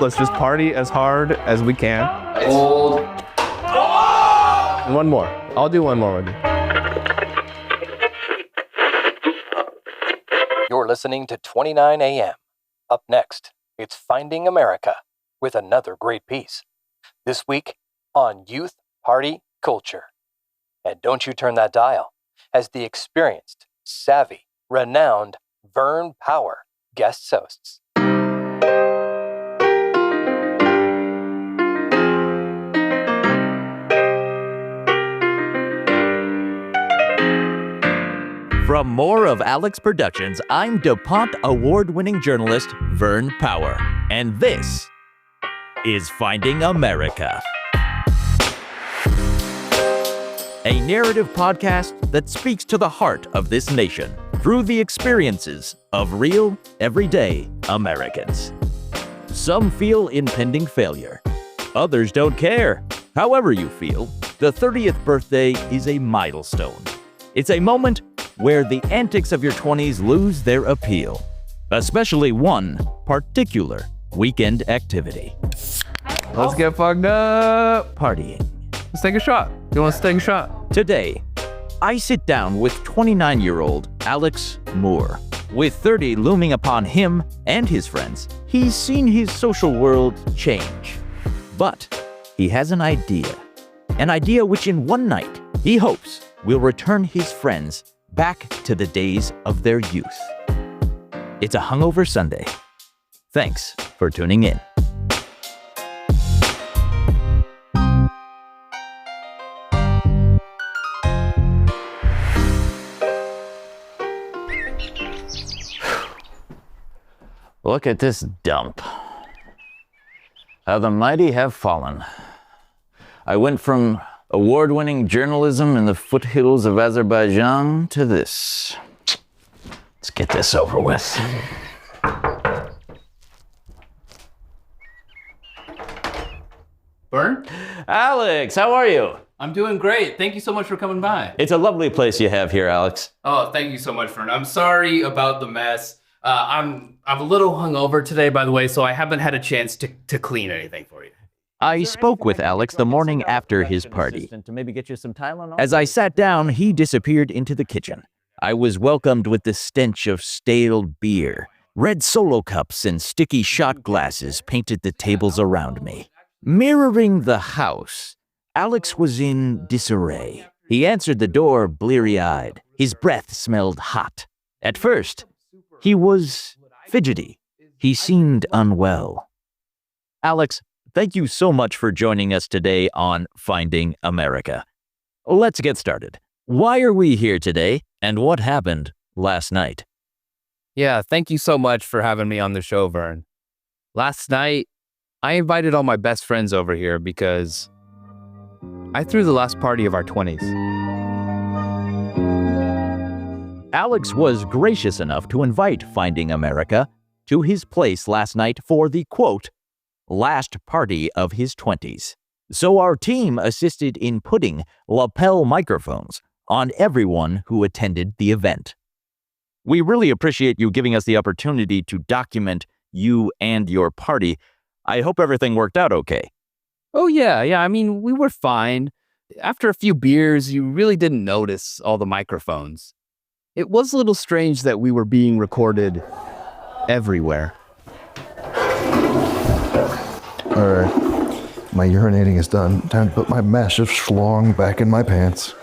Let's just party as hard as we can. Old. One more. I'll do one more with you. You're listening to 29 AM. Up next, it's Finding America with another great piece. This week on Youth Party Culture. And don't you turn that dial, as the experienced, savvy, renowned Vern Power guest hosts. From more of Alex Productions, I'm DuPont award-winning journalist Vern Power, and this is Finding America, a narrative podcast that speaks to the heart of this nation through the experiences of real, everyday Americans. Some feel impending failure. Others don't care. However you feel, the 30th birthday is a milestone. It's a moment where the antics of your 20s lose their appeal, especially one particular weekend activity. Let's get fucked up. Partying. Let's take a shot. You want us to take a shot? Today, I sit down with 29-year-old Alex Moore. With 30 looming upon him and his friends, he's seen his social world change. But he has an idea which in one night he hopes will return his friends back to the days of their youth. It's a hungover Sunday. Thanks for tuning in. Look at this dump. How the mighty have fallen. I went from award-winning journalism in the foothills of Azerbaijan to this. Let's get this over with. Vern? Alex, how are you? I'm doing great. Thank you so much for coming by. It's a lovely place you have here, Alex. Oh, thank you so much, Vern. I'm sorry about the mess. I'm a little hungover today, by the way, so I haven't had a chance to clean anything for you. I spoke with Alex the morning after his party. As I sat down, he disappeared into the kitchen. I was welcomed with the stench of stale beer. Red Solo cups and sticky shot glasses painted the tables around me. Mirroring the house, Alex was in disarray. He answered the door bleary-eyed. His breath smelled hot. At first, he was fidgety. He seemed unwell. Alex, thank you so much for joining us today on Finding America. Let's get started. Why are we here today, and what happened last night? Yeah, thank you so much for having me on the show, Vern. Last night, I invited all my best friends over here because I threw the last party of our 20s. Alex was gracious enough to invite Finding America to his place last night for the, quote, last party of his 20s. So our team assisted in putting lapel microphones on everyone who attended the event. We really appreciate you giving us the opportunity to document you and your party. I hope everything worked out okay. Oh, yeah. I mean, we were fine. After a few beers, you really didn't notice all the microphones. It was a little strange that we were being recorded everywhere. All right, my urinating is done. Time to put my massive schlong back in my pants.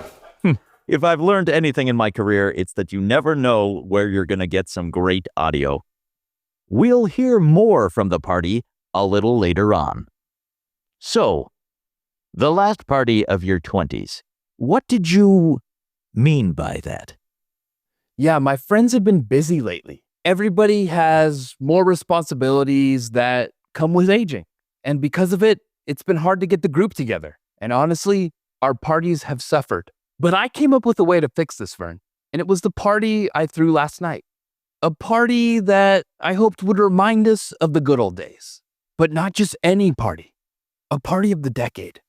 If I've learned anything in my career, it's that you never know where you're going to get some great audio. We'll hear more from the party a little later on. So, the last party of your 20s. What did you mean by that? Yeah, my friends have been busy lately. Everybody has more responsibilities that come with aging. And because of it, it's been hard to get the group together. And honestly, our parties have suffered. But I came up with a way to fix this, Vern. And it was the party I threw last night. A party that I hoped would remind us of the good old days. But not just any party. A party of the decade.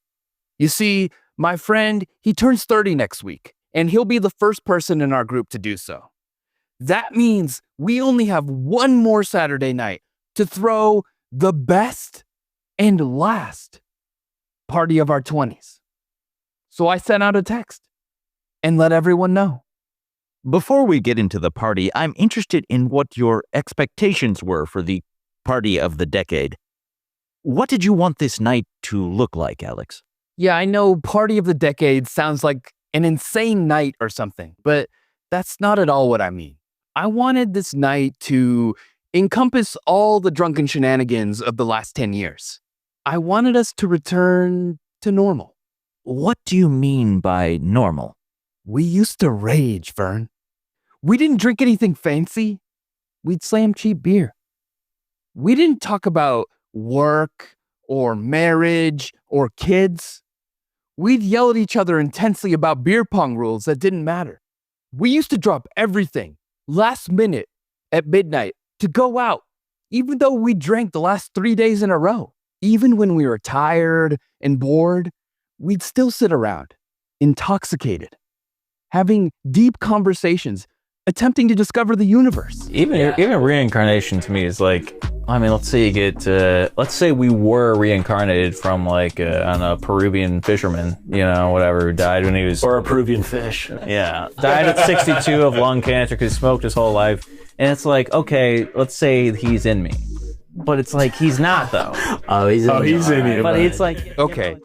You see, my friend, he turns 30 next week. And he'll be the first person in our group to do so. That means we only have one more Saturday night to throw the best and last party of our 20s. So I sent out a text and let everyone know. Before we get into the party, I'm interested in what your expectations were for the party of the decade. What did you want this night to look like, Alex? Yeah, I know party of the decade sounds like an insane night or something, but that's not at all what I mean. I wanted this night to encompass all the drunken shenanigans of the last 10 years. I wanted us to return to normal. What do you mean by normal? We used to rage, Vern. We didn't drink anything fancy. We'd slam cheap beer. We didn't talk about work or marriage or kids. We'd yell at each other intensely about beer pong rules that didn't matter. We used to drop everything last minute at midnight to go out, even though we drank the last 3 days in a row. Even when we were tired and bored, we'd still sit around, intoxicated, having deep conversations, attempting to discover the universe. Even reincarnation to me is like, I mean, let's say you get, let's say we were reincarnated from like a Peruvian fisherman, you know, whatever, who died when he was... Or a Peruvian fish. Yeah. Died at 62 of lung cancer because he smoked his whole life. And it's like, okay, let's say he's in me. But it's like, he's not though. Oh, he's in you. But it's like... Okay,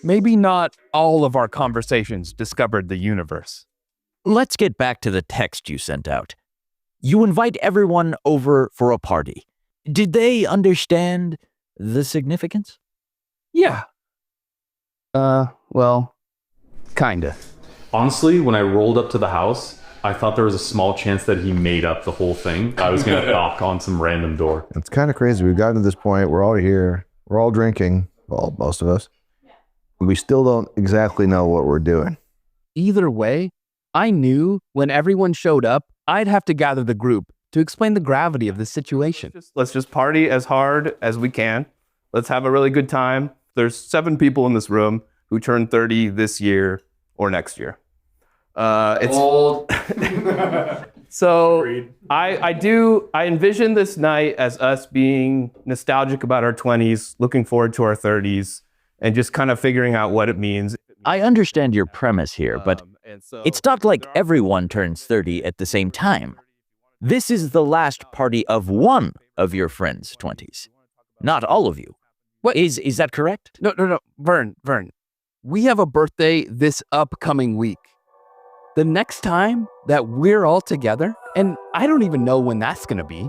maybe not all of our conversations discovered the universe. Let's get back to the text you sent out. You invite everyone over for a party. Did they understand the significance? Yeah. Well, kinda. Honestly, when I rolled up to the house, I thought there was a small chance that he made up the whole thing. I was going to knock on some random door. It's kind of crazy. We've gotten to this point. We're all here. We're all drinking. Well, most of us. We still don't exactly know what we're doing. Either way, I knew when everyone showed up, I'd have to gather the group to explain the gravity of the situation. Let's just party as hard as we can. Let's have a really good time. There's 7 people in this room who turn 30 this year or next year. It's old. So I envision this night as us being nostalgic about our 20s, looking forward to our 30s, and just kind of figuring out what it means. I understand your premise here, but it's not like everyone turns 30 at the same time. This is the last party of one of your friends' 20s. Not all of you. What? Is that correct? No. Vern. We have a birthday this upcoming week. The next time that we're all together, and I don't even know when that's gonna be,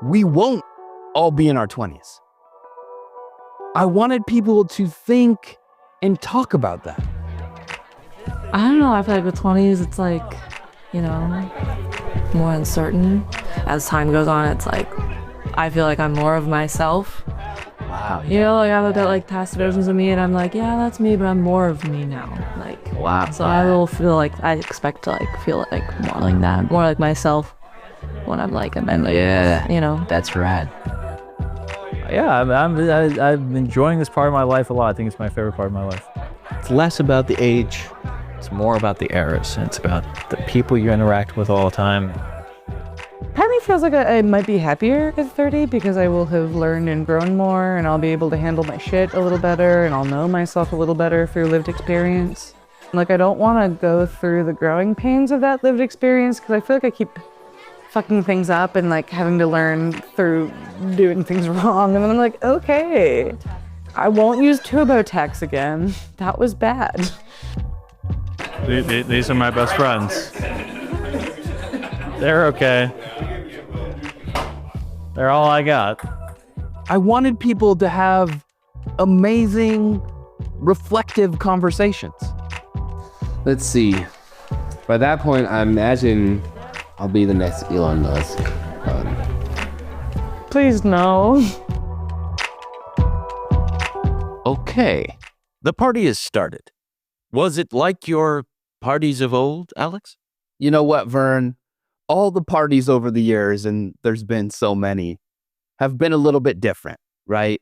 we won't all be in our 20s. I wanted people to think and talk about that. I don't know, I feel like with 20s, it's like, you know, more uncertain. As time goes on, it's like, I feel like I'm more of myself. Wow. You know, like I have that like past versions of me and I'm like, yeah, that's me, but I'm more of me now. Like, Wow. so I will feel like, I expect to like feel like more like that, more like myself when I'm like, Yeah. you know. That's rad. Yeah, I'm enjoying this part of my life a lot. I think it's my favorite part of my life. It's less about the age. It's more about the eras. It's about the people you interact with all the time. Part of me feels like I might be happier at 30 because I will have learned and grown more and I'll be able to handle my shit a little better and I'll know myself a little better through lived experience. Like, I don't want to go through the growing pains of that lived experience because I feel like I keep fucking things up and like having to learn through doing things wrong. And then I'm like, okay, I won't use TurboTax again. That was bad. These are my best friends. They're okay. They're all I got. I wanted people to have amazing, reflective conversations. Let's see. By that point, I imagine I'll be the next Elon Musk. Please no. Okay. The party has started. Was it like your parties of old, Alex? You know what, Vern? All the parties over the years, and there's been so many, have been a little bit different, right?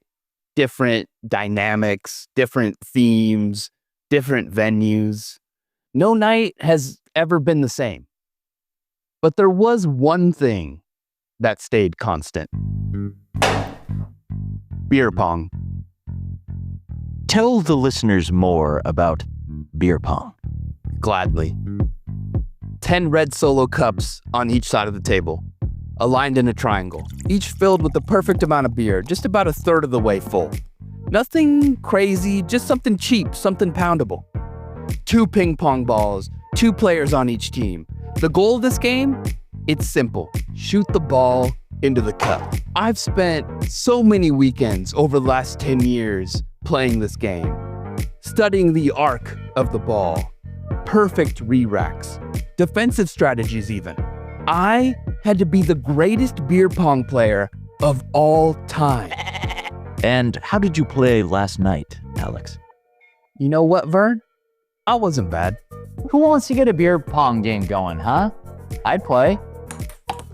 Different dynamics, different themes, different venues. No night has ever been the same. But there was one thing that stayed constant. beer pong. Tell the listeners more about beer pong. Gladly. 10 red solo cups on each side of the table, aligned in a triangle, each filled with the perfect amount of beer, just about a third of the way full. Nothing crazy, just something cheap, something poundable. 2 ping pong balls, 2 players on each team. The goal of this game? It's simple. Shoot the ball into the cup. I've spent so many weekends over the last 10 years playing this game, studying the arc of the ball, perfect re-racks, defensive strategies even. I had to be the greatest beer pong player of all time. And how did you play last night, Alex? You know what, Vern? I wasn't bad. Who wants to get a beer pong game going, huh? I'd play.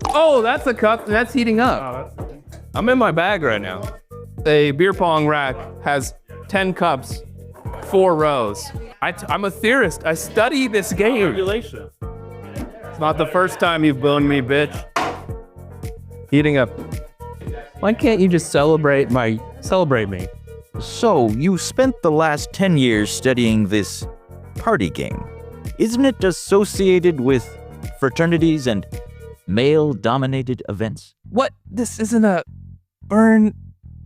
Oh, that's a cup. That's heating up. I'm in my bag right now. A beer pong rack has 10 cups, 4 rows. I'm a theorist. I study this game. It's not the first time you've boned me, bitch. Heating up. Why can't you just celebrate me? So, you spent the last 10 years studying this party game. Isn't it associated with fraternities and male-dominated events? What? This isn't a... Vern,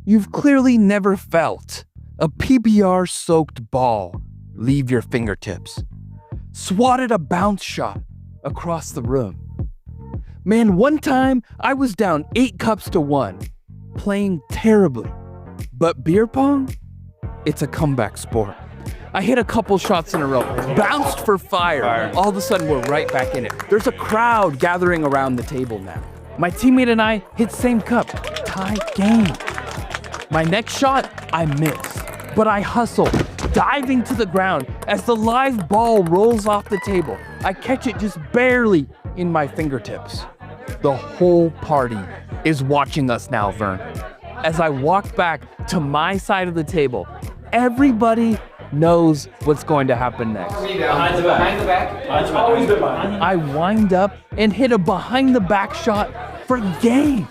you've clearly never felt a PBR-soaked ball leave your fingertips. Swatted a bounce shot across the room. Man, one time I was down 8 cups to 1, playing terribly. But beer pong? It's a comeback sport. I hit a couple shots in a row, bounced for fire. All of a sudden, we're right back in it. There's a crowd gathering around the table now. My teammate and I hit same cup, tie game. My next shot, I miss, but I hustle, diving to the ground as the live ball rolls off the table. I catch it just barely in my fingertips. The whole party is watching us now, Vern. As I walk back to my side of the table, everybody knows what's going to happen next. Behind the back. I wind up and hit a behind the back shot for game.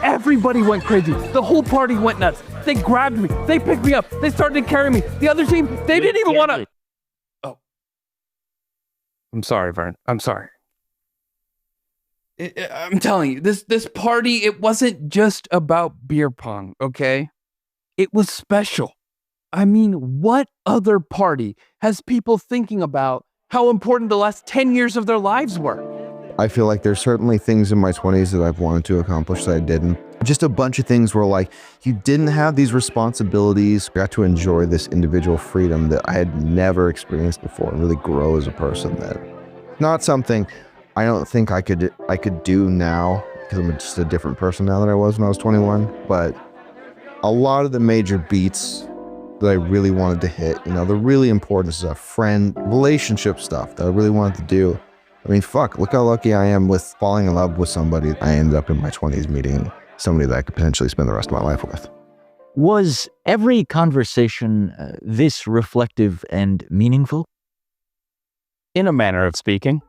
Everybody went crazy. The whole party went nuts. They grabbed me. They picked me up. They started to carry me. The other team, they didn't even want to. Oh. I'm sorry, Vern. I'm sorry. I'm telling you, this party, it wasn't just about beer pong, okay? It was special. I mean, what other party has people thinking about how important the last 10 years of their lives were? I feel like there's certainly things in my 20s that I've wanted to accomplish that I didn't. Just a bunch of things where like, you didn't have these responsibilities, got to enjoy this individual freedom that I had never experienced before and really grow as a person. That not something I don't think I could do now because I'm just a different person now than I was when I was 21. But a lot of the major beats that I really wanted to hit, you know, the really important stuff, friend, relationship stuff that I really wanted to do. I mean, fuck, look how lucky I am with falling in love with somebody. I ended up in my 20s meeting somebody that I could potentially spend the rest of my life with. Was every conversation this reflective and meaningful? In a manner of speaking.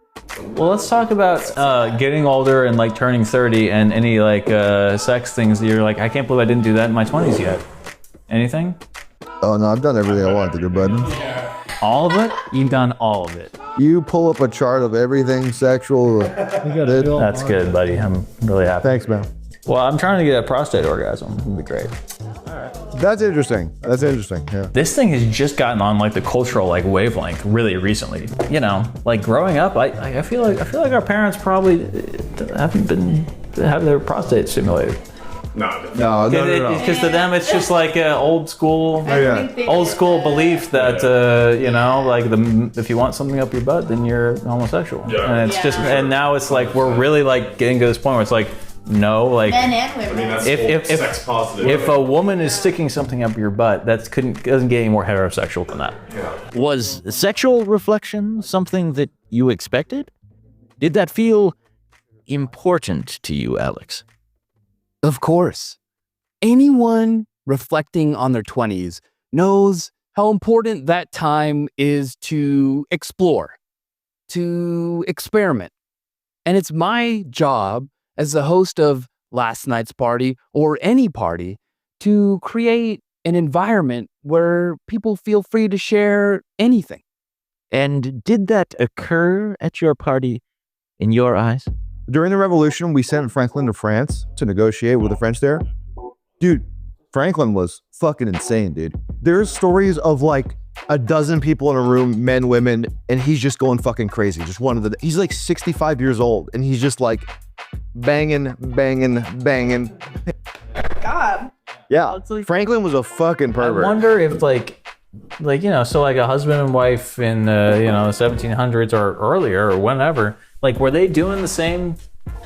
Well, let's talk about getting older and like turning 30 and any like sex things that you're like, I can't believe I didn't do that in my 20s yet. Anything? Oh no, I've done everything I wanted to do, bud. All of it? You've done all of it. You pull up a chart of everything sexual. That's good, buddy. I'm really happy. Thanks, man. Well, I'm trying to get a prostate orgasm. It'd be great. That's interesting. Yeah. This thing has just gotten on like the cultural like wavelength really recently. You know, like growing up, I feel like our parents probably haven't have their prostate stimulated. No. Because to them, it's just like an old school belief that you know, like if you want something up your butt, then you're homosexual. Yeah. And it's just, and now it's like we're really like getting to this point where it's like, no, like men and women. I mean, that's sex positive. If a woman is sticking something up your butt, doesn't get any more heterosexual than that. Yeah. Was sexual reflection something that you expected? Did that feel important to you, Alex? Of course. Anyone reflecting on their 20s knows how important that time is to explore, to experiment, And it's my job as the host of last night's party or any party to create an environment where people feel free to share anything. And did that occur at your party in your eyes? During the revolution, we sent Franklin to France to negotiate with the French there. Dude, Franklin was fucking insane, dude. There's stories of like a dozen people in a room, men, women, and he's just going fucking crazy. Just he's like 65 years old and he's just like banging. God. Yeah, Franklin was a fucking pervert. I wonder if like so like a husband and wife in the 1700s or earlier or whenever, like were they doing the same?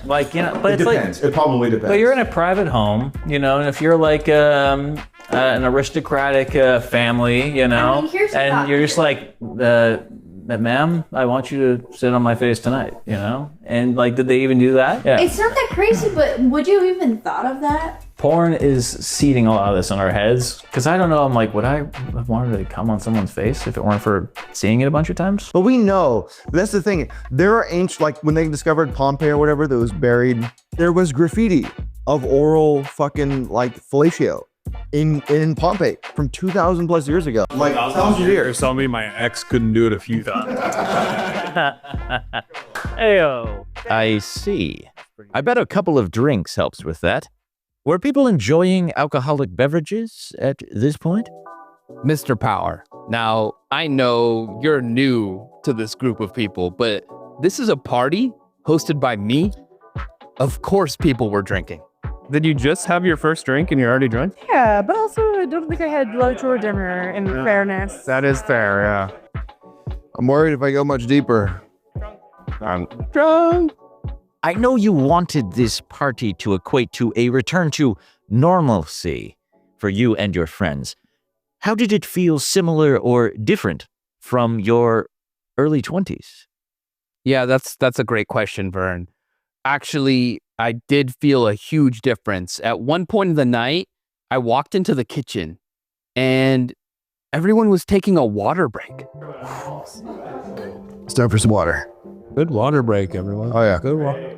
Like but it it's depends. like It probably depends. But you're in a private home, and if you're like an aristocratic family, and you're just like, ma'am, I want you to sit on my face tonight, and like, did they even do that? Yeah. It's not that crazy, but would you even thought of that? Porn is seeding a lot of this in our heads, because I don't know, I'm like, would I have wanted to come on someone's face if it weren't for seeing it a bunch of times? But we know, that's the thing. There are ancient, like when they discovered Pompeii or whatever that was buried, there was graffiti of oral fucking like fellatio in Pompeii from 2,000 plus years ago. Like 1,000 years. Tell me my ex couldn't do it a few times. Ayo. I see. I bet a couple of drinks helps with that. Were people enjoying alcoholic beverages at this point? Mr. Power, now I know you're new to this group of people, but this is a party hosted by me. Of course people were drinking. Did you just have your first drink and you're already drunk? Yeah, but also I don't think I had lunch or dinner, in fairness. That is fair, yeah. I'm worried if I go much deeper. I'm drunk. I know you wanted this party to equate to a return to normalcy for you and your friends. How did it feel similar or different from your early 20s? Yeah, that's a great question, Vern. Actually, I did feel a huge difference. At one point in the night, I walked into the kitchen and everyone was taking a water break. It's time for some water. Good water break, everyone. Oh yeah. Good water.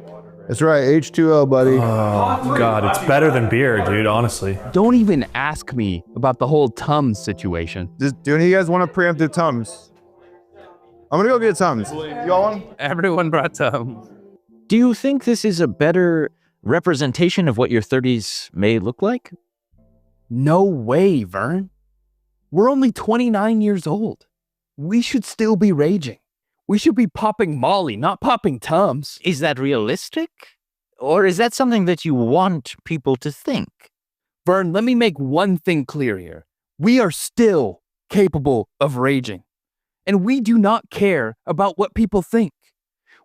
That's right, H2O, buddy. Oh, God, it's better than beer, dude, honestly. Don't even ask me about the whole Tums situation. Do any of you guys want to preempt the Tums? I'm gonna go get Tums. You all want? Everyone brought Tums. Do you think this is a better representation of what your 30s may look like? No way, Vern. We're only 29 years old. We should still be raging. We should be popping Molly, not popping Tums. Is that realistic? Or is that something that you want people to think? Vern, let me make one thing clear here. We are still capable of raging. And we do not care about what people think.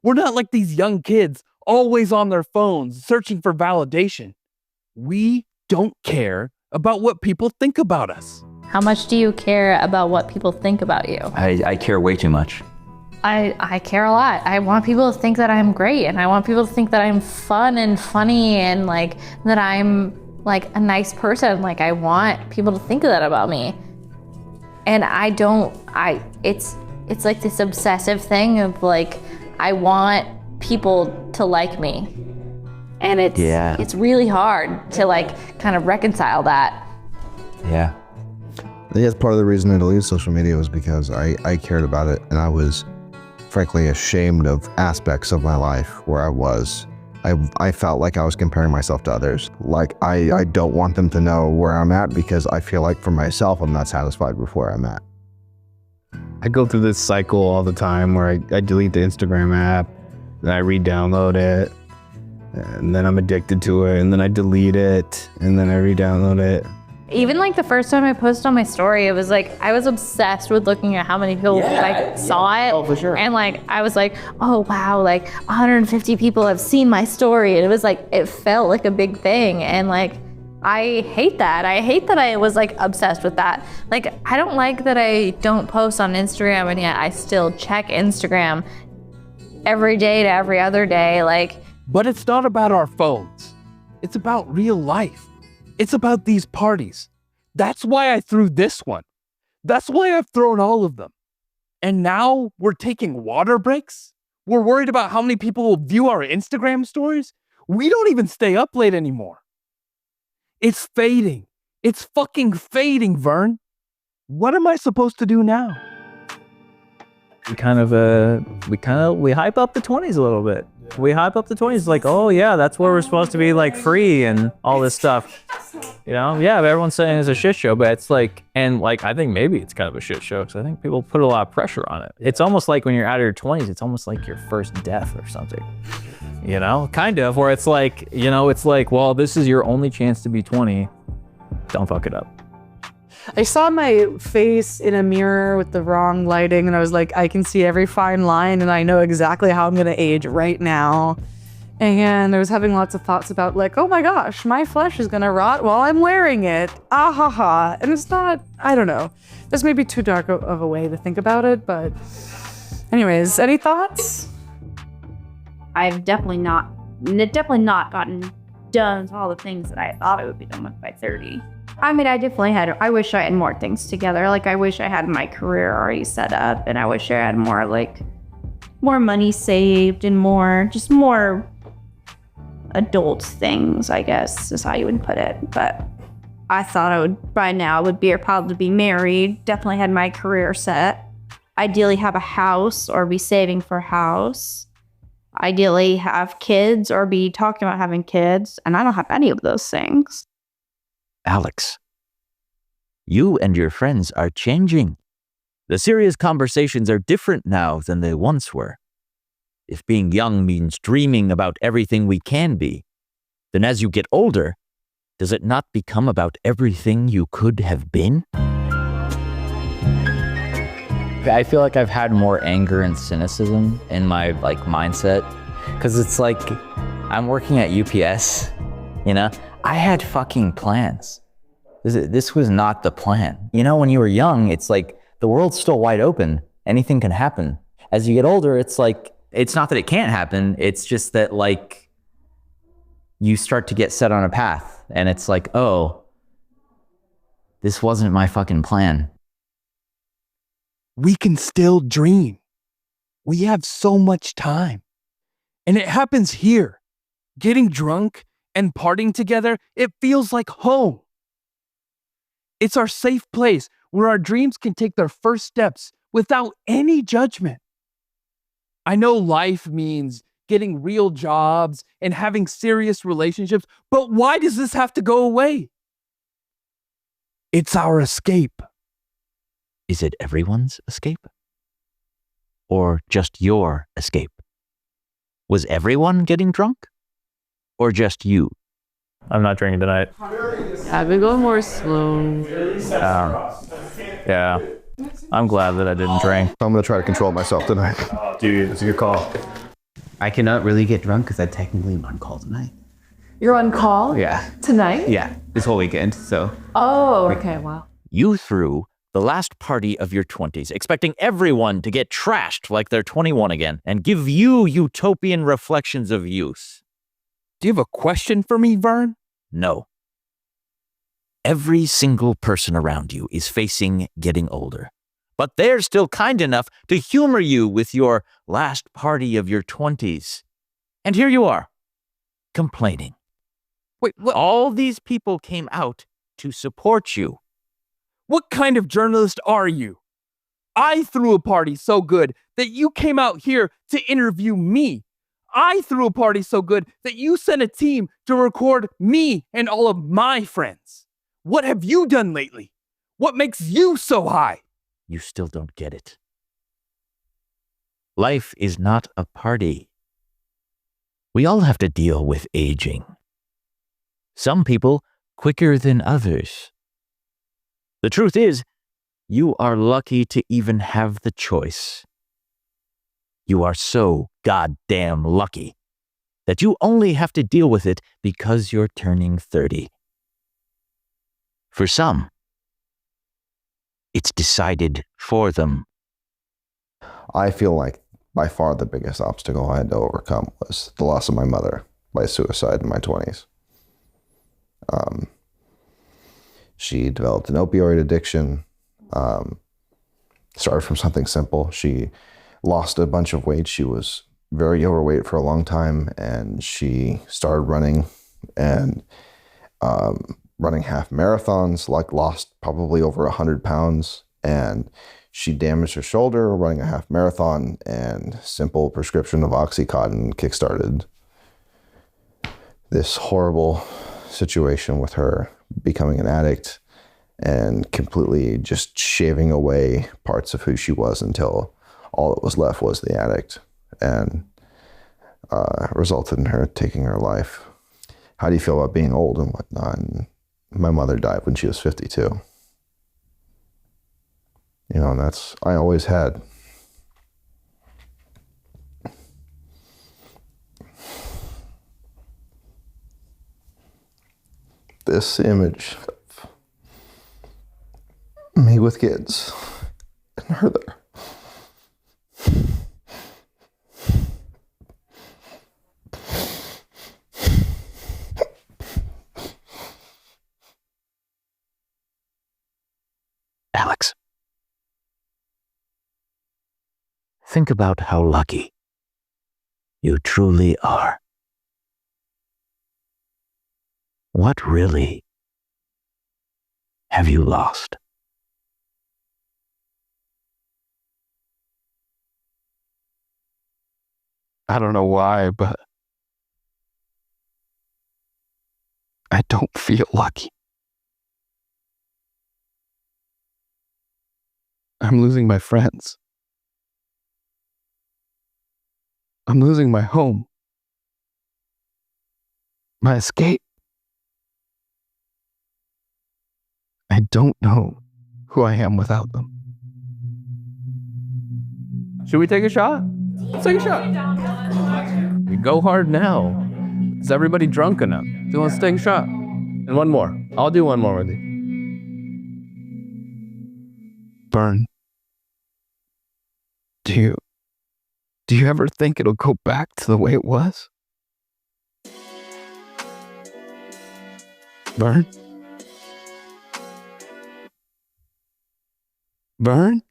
We're not like these young kids always on their phones searching for validation. We don't care about what people think about us. How much do you care about what people think about you? I care way too much. I care a lot. I want people to think that I'm great, and I want people to think that I'm fun and funny, and like that I'm like a nice person. Like I want people to think that about me. And it's like this obsessive thing of like I want people to like me. And it's really hard to like kind of reconcile that. Yeah. I think that's part of the reason I deleted social media was because I cared about it, and I was frankly ashamed of aspects of my life where I felt like I was comparing myself to others. Like I don't want them to know where I'm at because I feel like for myself I'm not satisfied with where I'm at. I go through this cycle all the time where I delete the Instagram app, then I re-download it, and then I'm addicted to it, and then I delete it, and then I re-download it. Even like the first time I posted on my story, it was like I was obsessed with looking at how many people saw it. Oh, for sure. And like I was like, oh wow, like 150 people have seen my story. And it was like it felt like a big thing. And like I hate that. I hate that I was like obsessed with that. Like I don't like that I don't post on Instagram and yet I still check Instagram every day to every other day. Like, but it's not about our phones. It's about real life. It's about these parties. That's why I threw this one. That's why I've thrown all of them. And now we're taking water breaks? We're worried about how many people will view our Instagram stories. We don't even stay up late anymore. It's fading. It's fucking fading, Vern. What am I supposed to do now? We hype up the 20s a little bit. We hype up the 20s like, oh yeah, that's where we're supposed to be like free and all this stuff. You know, yeah, everyone's saying it's a shit show, but it's like, and like, I think maybe it's kind of a shit show because I think people put a lot of pressure on it. It's almost like when you're out of your 20s, it's almost like your first death or something. You know, kind of, where it's like, you know, it's like, well, this is your only chance to be 20. Don't fuck it up. I saw my face in a mirror with the wrong lighting, and I was like, I can see every fine line, and I know exactly how I'm gonna age right now. And I was having lots of thoughts about like, oh my gosh, my flesh is gonna rot while I'm wearing it. Ah ha ha. And it's not, I don't know. This may be too dark of a way to think about it, but anyways, any thoughts? I've definitely not gotten done with all the things that I thought I would be done with by 30. I mean, I wish I had more things together. Like, I wish I had my career already set up, and I wish I had more money saved and more adult things, I guess, is how you would put it. But I thought by now I would probably be married, definitely had my career set, ideally have a house or be saving for a house, ideally have kids or be talking about having kids, and I don't have any of those things. Alex, you and your friends are changing. The serious conversations are different now than they once were. If being young means dreaming about everything we can be, then as you get older, does it not become about everything you could have been? I feel like I've had more anger and cynicism in my mindset, because it's like I'm working at UPS, you know? I had fucking plans. This was not the plan. You know, when you were young, it's like the world's still wide open. Anything can happen. As you get older, it's like, it's not that it can't happen. It's just that like you start to get set on a path and it's like, oh, this wasn't my fucking plan. We can still dream. We have so much time. And it happens here. Getting drunk and partying together, it feels like home. It's our safe place where our dreams can take their first steps without any judgment. I know life means getting real jobs and having serious relationships, but why does this have to go away? It's our escape. Is it everyone's escape? Or just your escape? Was everyone getting drunk? Or just you? I'm not drinking tonight. I've been going more slow. Yeah. I'm glad that I didn't drink. I'm gonna try to control myself tonight. Dude, it's a good call. I cannot really get drunk because I technically am on call tonight. You're on call? Yeah. Tonight? Yeah, this whole weekend, so. Oh, okay, wow. You threw the last party of your 20s, expecting everyone to get trashed like they're 21 again and give you utopian reflections of youth. Do you have a question for me, Vern? No. Every single person around you is facing getting older, but they're still kind enough to humor you with your last party of your 20s. And here you are, complaining. Wait, what? All these people came out to support you. What kind of journalist are you? I threw a party so good that you came out here to interview me. I threw a party so good that you sent a team to record me and all of my friends. What have you done lately? What makes you so high? You still don't get it. Life is not a party. We all have to deal with aging. Some people quicker than others. The truth is, you are lucky to even have the choice. You are so goddamn lucky that you only have to deal with it because you're turning 30. For some, it's decided for them. I feel like by far the biggest obstacle I had to overcome was the loss of my mother by suicide in my 20s. She developed an opioid addiction, started from something simple. She lost a bunch of weight. She was very overweight for a long time, and she started running and running half marathons, like lost probably over 100 pounds, and she damaged her shoulder running a half marathon, and simple prescription of Oxycontin kickstarted this horrible situation with her becoming an addict and completely just shaving away parts of who she was until all that was left was the addict, and resulted in her taking her life. How do you feel about being old and whatnot? And my mother died when she was 52. You know, and that's, I always had. This image of me with kids and her there. Alex, think about how lucky you truly are. What really have you lost? I don't know why, but I don't feel lucky. I'm losing my friends. I'm losing my home. My escape. I don't know who I am without them. Should we take a shot? Let's take a shot. We go hard now. Is everybody drunk enough? So let's take a shot. And one more. I'll do one more with you. Vern, do you ever think it'll go back to the way it was? Vern? Vern?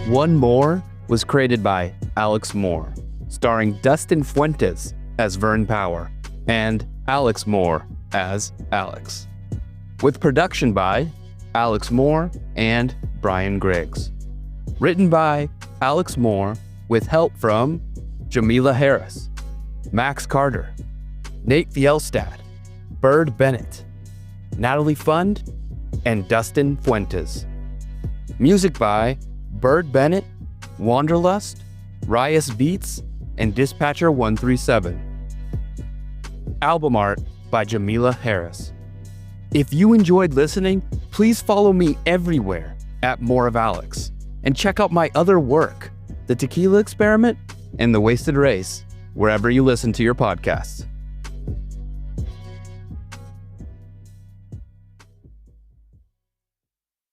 One More was created by Alex Moore, starring Dustin Fuentes as Vern Power and Alex Moore as Alex, with production by Alex Moore and Bryan Griggs. Written by Alex Moore with help from Jamila Harris, Max Carter, Nate Fjelstad, Bennett, Natalie Fund, and Dustin Fuentes. Music by Bennett, Wanderlust, Rias Beats, and Dispatcher 137. Album art by Jamila Harris. If you enjoyed listening, please follow me everywhere at More of Alex, and check out my other work, The Tequila Experiment and The Wasted Race, wherever you listen to your podcasts.